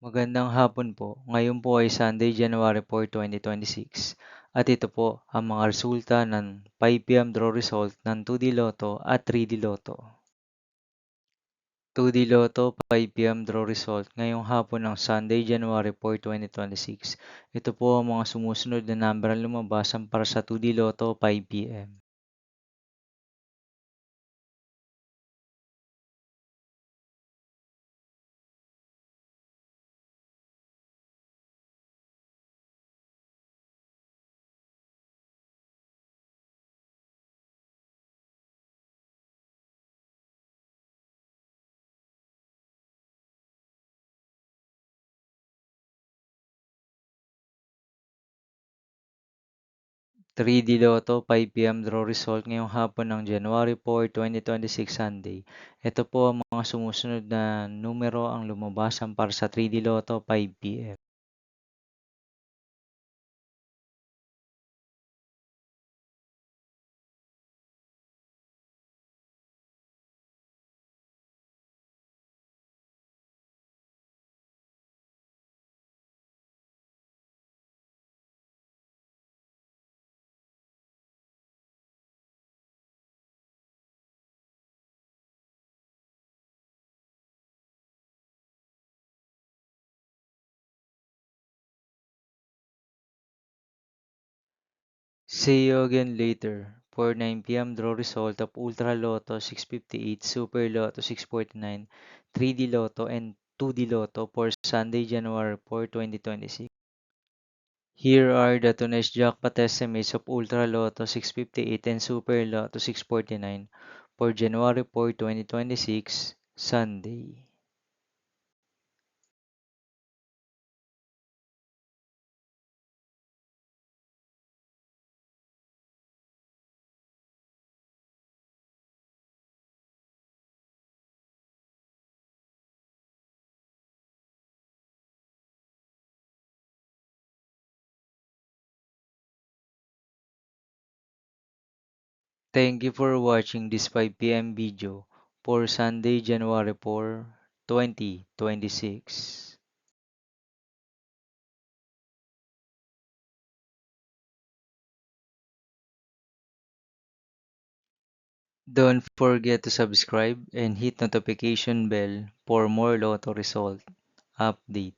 Magandang hapon po. Ngayon po ay Sunday, January 4, 2026. At ito po ang mga resulta ng 5 p.m. draw result ng 2D Lotto at 3D Lotto. 2D Lotto 5 p.m. draw result ngayong hapon ng Sunday, January 4, 2026. Ito po ang mga sumusunod na number ang lumabasan para sa 2D Lotto 5 p.m. 3D Lotto 5 p.m. draw result ngayong hapon ng January 4, 2026 Sunday. Ito po ang mga sumusunod na numero ang lumabasan para sa 3D Lotto 5 p.m. See you again later for 9 p.m. draw result of Ultra Lotto 658, Super Lotto 649, 3D Lotto and 2D Lotto for Sunday, January 4, 2026. Here are the tonight's jackpot estimates of Ultra Lotto 658 and Super Lotto 649 for January 4, 2026, Sunday. Thank you for watching this 5 p.m. video for Sunday, January 4, 2026. Don't forget to subscribe and hit notification bell for more Lotto result update.